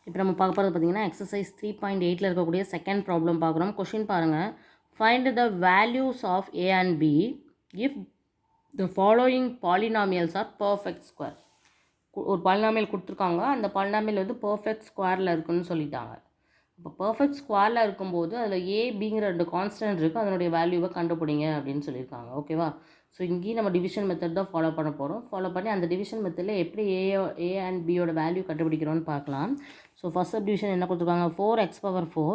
இப்போ நம்ம பார்க்க போகிறது பார்த்தீங்கன்னா எக்ஸசைஸ் 3.8ல் இருக்கக்கூடிய செகண்ட் ப்ராப்ளம் பார்க்குறோம். கொஷின் பாருங்கள். Find the values of A and B if the following polynomials are perfect square. ஒரு பாலினாமியல் கொடுத்துருக்காங்க, அந்த பாலினாமியல் வந்து பர்ஃபெக்ட் ஸ்கொயரில் இருக்குதுன்னு சொல்லிட்டாங்க. இப்போ பர்ஃபெக்ட் ஸ்கொயரில் இருக்கும்போது அதில் ஏபிங்கிற 2 கான்ஸ்டன்ட் இருக்குது, அதனுடைய வேல்யூவை கண்டுபிடிங்க அப்படின்னு சொல்லியிருக்காங்க. ஓகேவா? ஸோ இங்கேயும் நம்ம டிவிஷன் மெத்தட் தான் ஃபாலோ பண்ண போகிறோம். ஃபாலோ பண்ணி அந்த டிவிஷன் மெத்தடில் எப்படி ஏ அண்ட் பியோட வேல்யூ கண்டுபிடிக்கிறோன்னு பார்க்கலாம். ஸோ ஃபஸ்ட் சப்டிவிஷன் என்ன கொடுத்துருக்காங்க? 4x⁴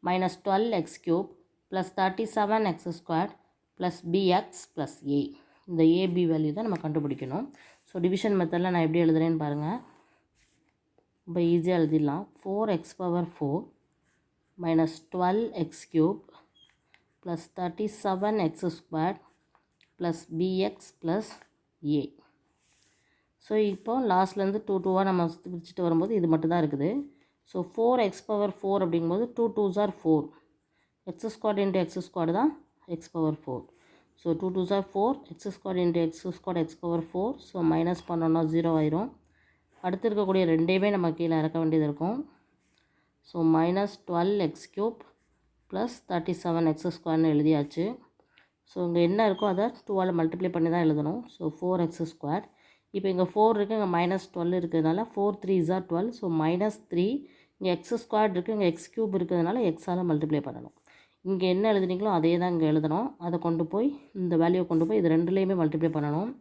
minus 12x³ + 37x² + bx + a. இந்த ஏபி வேல்யூ தான் நம்ம கண்டுபிடிக்கணும். ஸோ டிவிஷன் மெத்தடில் நான் எப்படி எழுதுறேன்னு பாருங்கள். இப்போ ஈஸியாக எழுதிடலாம். 4x⁴ minus 12x³ + 37x² + bx + a. So இப்போ லாஸ்ட்லேருந்து 2 2வாக நம்ம பிரிச்சுட்டு வரும்போது இது மட்டும் தான் இருக்குது. ஸோ 4x⁴ அப்படிங்கும்போது 2 2s are 4. x² × x² தான் x⁴. So 2 2s are 4, x² × x² x⁴. So minus பண்ணோன்னா 0 ஆயிரும். அடுத்து இருக்கக்கூடிய ரெண்டையுமே நம்ம கீழே இறக்க வேண்டியது இருக்கும். ஸோ மைனஸ் 12x³ + 37x² எழுதியாச்சு. ஸோ இங்கே என்ன இருக்கோ அதை 2ஆல் மல்டிப்ளை பண்ணி தான் எழுதணும். So 4x². இப்போ இங்கே 4 இருக்குது, இங்கே -12 இருக்கிறதுனால 4 3s are 12. ஸோ -3. இங்கே x² இருக்குது, இங்கே x³ இருக்கிறதுனால எக்ஸால் மல்டிப்ளை பண்ணணும். இங்கே என்ன எழுதுனீங்களோ அதே தான் இங்கே எழுதணும். அதை கொண்டு போய் இந்த வேல்யூவை கொண்டு போய் இது ரெண்டுலேயுமே மல்டிப்ளை பண்ணணும்.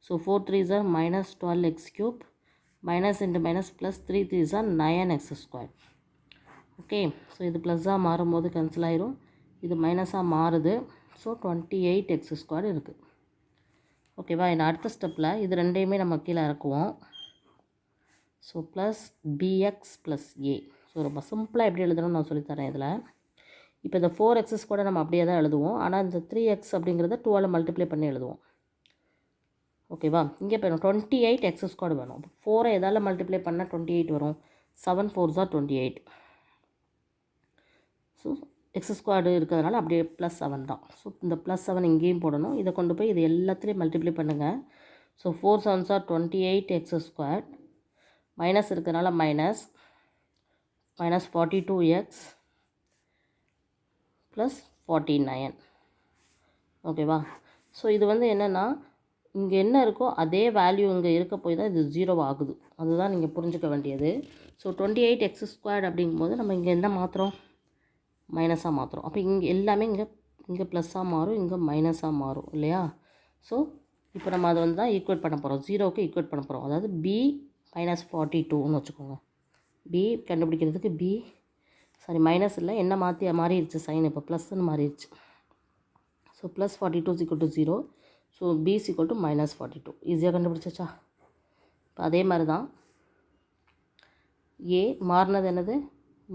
So 4 3s are -12x³, minus into minus plus 3 3s are 9x². Okay, so இது ப்ளஸ்ஸாக மாறும்போது கேன்சல் ஆயிரும், இது மைனஸாக மாறுது. ஸோ 28x² இருக்குது. ஓகேவா? இந்த அடுத்த ஸ்டெப்பில் இது ரெண்டையுமே நம்ம கீழே இறக்குவோம். So plus bx + a. So ரொம்ப சிம்பிளாக எப்படி எழுதணும்னு நான் சொல்லித்தரேன் இதில். இப்போ இந்த 4x² நம்ம அப்படியே தான் எழுதுவோம், ஆனால் இந்த 3x அப்படிங்கிறத 2ஆல் மல்டிப்ளை பண்ணி எழுதுவோம். ஓகேவா? இங்கே இப்போ 28x² வேணும். அப்போ 4ஐ எதால் மல்டிப்ளை பண்ணால் 28 வரும்? 7 4s are 28. ஸோ x² இருக்கிறதுனால அப்படியே +7 தான். ஸோ இந்த +7 இங்கேயும் போடணும். இதை கொண்டு போய் இது எல்லாத்துலேயும் மல்டிப்ளை பண்ணுங்கள். So 4 7s are 28x², minus இருக்கிறதுனால மைனஸ் -42x + 49. ஓகேவா? ஸோ இது வந்து என்னென்னா, இங்கே என்ன இருக்கோ அதே வேல்யூ இங்கே இருக்க போய் தான் இது 0 ஆகுது. அதுதான் நீங்கள் புரிஞ்சுக்க வேண்டியது. ஸோ 28x² அப்படிங்கும்போது நம்ம இங்கே என்ன மாற்றுறோம்? மைனஸாக மாற்றுறோம். அப்போ இங்கே எல்லாமே இங்கே ப்ளஸ்ஸாக மாறும், இங்கே மைனஸாக மாறும் இல்லையா? ஸோ இப்போ நம்ம அதை வந்து தான் ஈக்குவேட் பண்ண போகிறோம், 0க்கு ஈக்குவேட் பண்ண போகிறோம். அதாவது b -42ன்னு வச்சுக்கோங்க. b கண்டுபிடிக்கிறதுக்கு மைனஸ் இல்லை, என்ன மாறிடுச்சு சைன், இப்போ ப்ளஸ்ன்னு மாறிடுச்சு. ஸோ +42 = 0. So b = -42. ஈஸியாக கண்டுபிடிச்சாச்சா? இப்போ அதே மாதிரி தான் a மாறினது என்னது?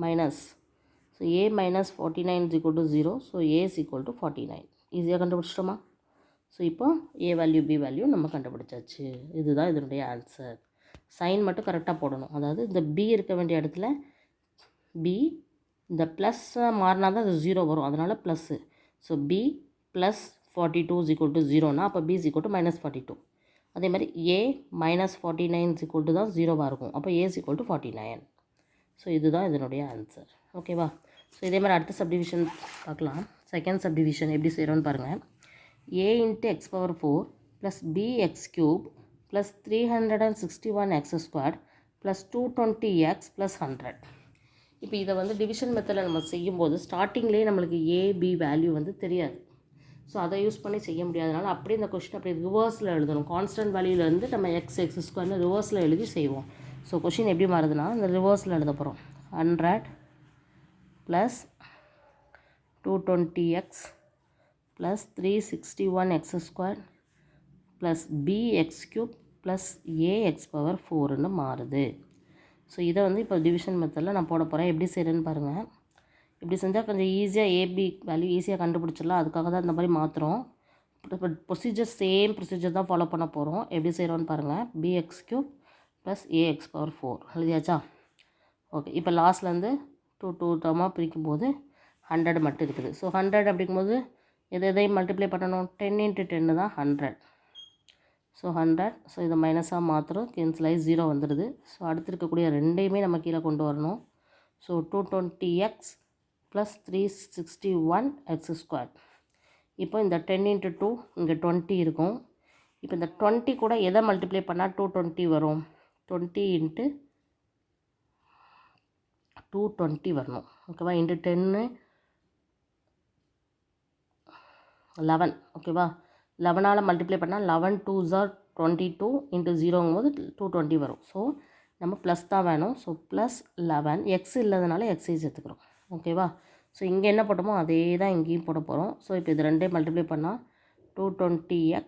Minus. So a -49 = 0. So a = 49. ஈஸியாக கண்டுபிடிச்சிட்டோமா? ஸோ இப்போ a வேல்யூ b வேல்யூ நம்ம கண்டுபிடிச்சாச்சு. இதுதான் இதனுடைய ஆன்சர். சைன் மட்டும் கரெக்டாக போடணும். அதாவது இந்த b இருக்க வேண்டிய இடத்துல b, இந்த ப்ளஸ்ஸாக மாறினா தான் அது 0 வரும், அதனால் ப்ளஸ்ஸு. ஸோ b +42 = 0னா அப்போ b = -42. அதே மாதிரி a -49 தான் 0வாக இருக்கும், அப்போ a = 49. ஸோ இதுதான் இதனுடைய ஆன்சர். ஓகேவா? ஸோ இதே மாதிரி அடுத்த சப்டிவிஷன் பார்க்கலாம். செகண்ட் சப்டிவிஷன் எப்படி செய்கிறோன்னு பாருங்கள். a × x⁴ + bx³ + 361x² + 220x + 100. இப்போ இதை வந்து டிவிஷன் மெத்தடில் நம்ம செய்யும்போது ஸ்டார்டிங்லேயே நம்மளுக்கு ஏபி வேல்யூ வந்து தெரியாது. ஸோ அதை யூஸ் பண்ணி செய்ய முடியாதனால அப்படியே இந்த கொஷின் அப்படியே ரிவர்ஸில் எழுதணும். கான்ஸ்டன்ட் வேல்யூலேருந்து நம்ம x² ரிவர்ஸில் எழுதி செய்வோம். ஸோ கொஷின் எப்படி மாறுதுன்னா இந்த ரிவர்ஸில் எழுத போகிறோம். 100 + 220x + 361x² + bx³ + ax⁴ மாறுது. ஸோ இதை வந்து இப்போ டிவிஷன் மெத்தடில் நான் போட போகிறேன். எப்படி செய்கிறேன்னு பாருங்கள். இப்படி செஞ்சால் கொஞ்சம் ஈஸியாக ஏபி வேல்யூ ஈஸியாக கண்டுபிடிச்சிடலாம். அதுக்காக தான் இந்த மாதிரி மாற்றுறோம். சேம் ப்ரொசீஜர் தான் ஃபாலோ பண்ண போகிறோம். எப்படி செய்கிறோன்னு பாருங்கள். bx³ + ax⁴ எழுதியாச்சா? ஓகே, இப்போ லாஸ்ட்லேருந்து 2 டேர்மாக பிரிக்கும்போது 100 மட்டும் இருக்குது. ஸோ 100 அப்படிங்கும்போது எதையும் மல்டிப்ளை பண்ணணும். 10 × 10 தான் 100. ஸோ 100. ஸோ இதை மைனஸாக மாத்திரம் கேன்சல் ஆகி 0 வந்துடுது. ஸோ அடுத்து இருக்கக்கூடிய ரெண்டையுமே நம்ம கீழே கொண்டு வரணும். So 220x plus 361x². இப்போ இந்த 10 × 2 இங்கே 20 இருக்கும். இப்போ இந்த 20 கூட எதை மல்டிப்ளை பண்ணால் 220 வரும்? 20 × 220 வரணும். ஓகேவா? இன்ட்டு 10 11. ஓகேவா? 11ஆல் மல்டிப்ளை பண்ணால் 11 2s are 22 இன்ட்டு 0ங்கும்போது 220 வரும். ஸோ நம்ம ப்ளஸ் தான் வேணும். So plus 11. எக்ஸ் இல்லாதனால எக்ஸை சேர்த்துக்கிறோம். ஓகேவா? ஸோ இங்கே என்ன போட்டோமோ அதே தான் இங்கேயும் போட போகிறோம். ஸோ இப்போ இது ரெண்டையும் மல்டிப்ளை பண்ணால் 220x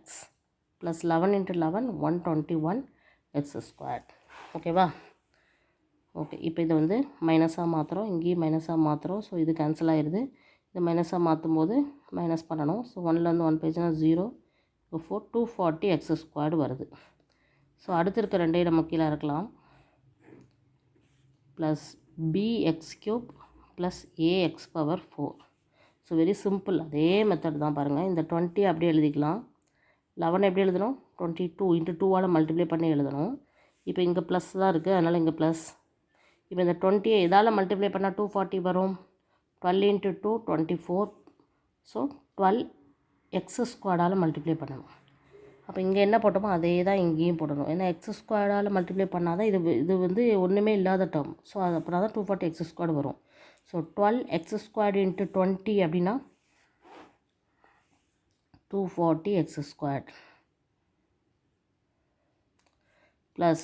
ப்ளஸ் 11 × 11 121x². ஓகேவா? ஓகே. இப்போ இதை வந்து மைனஸாக மாற்றுறோம். இங்கேயும் மைனஸாக மாற்றுறோம். ஸோ இது கேன்சல் ஆகிடுது. இது மைனஸாக மாற்றும் போது மைனஸ் பண்ணணும். ஸோ 1லேருந்து 1 போயிடுச்சுன்னா 0. இப்போ 240x² வருது. ஸோ அடுத்து இருக்க ரெண்டையும் நம்ம கீழே இருக்கலாம். Plus bx³ plus ax⁴. So very simple. அதே மெத்தட் தான் பாருங்கள். இந்த 20 அப்படியே எழுதிக்கலாம். 11 எப்படி எழுதணும்? 22 × 2ஆல் மல்டிப்ளை பண்ணி எழுதணும். இப்போ இங்கே ப்ளஸ் தான் இருக்குது, அதனால் இங்கே ப்ளஸ். இப்போ இந்த 20 எதால் மல்டிப்ளை பண்ணால் 240 வரும்? 12 × 2 24. ஸோ 12x² மல்டிப்ளை பண்ணணும். அப்போ இங்கே என்ன போட்டோமோ அதே தான் இங்கேயும் போடணும். ஏன்னா x² மல்டிப்ளை பண்ணால் தான் இது வந்து ஒன்றுமே இல்லாத டேர்ம். ஸோ அது அப்புறம் தான் 240x² வரும். ஸோ 12x² × 20 அப்படின்னா 240x² ப்ளஸ்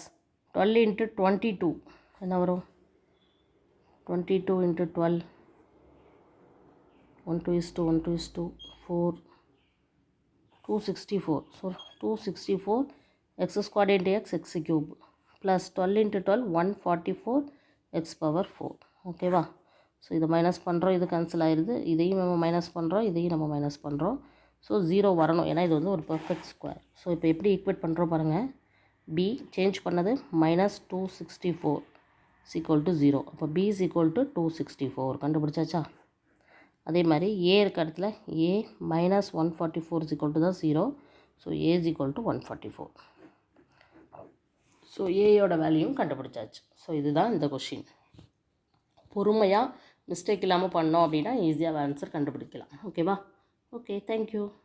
12 × 22 என்ன வரும்? 22 × 12 1:1:4 264. So 264x² × x x³ plus 12 × 12 144x⁴. ஓகேவா? ஸோ இதை மைனஸ் பண்ணுறோம். இது கேன்சல் ஆயிடுது. இதையும் நம்ம மைனஸ் பண்ணுறோம். இதையும் நம்ம மைனஸ் பண்ணுறோம். ஸோ 0 வரணும். ஏன்னா இது வந்து ஒரு பெர்ஃபெக்ட் ஸ்கொயர். ஸோ இப்போ எப்படி ஈக்குவேட் பண்ணுறோம் பாருங்கள். b சேஞ்ச் பண்ணது -264 = 0. அப்போ b = 264 கண்டுபிடிச்சாச்சா? அதே மாதிரி a இருக்க இடத்துல a -144 = 0. So a = 144. ஸோ ஏயோட வேல்யூவும் கண்டுபிடிச்சாச்சு. ஸோ இதுதான் இந்த கொஷின். பொறுமையாக மிஸ்டேக் இல்லாமல் பண்ணோம் அப்படின்னா ஈஸியாக ஆன்சர் கண்டுபிடிக்கலாம். ஓகேவா? Okay, thank you.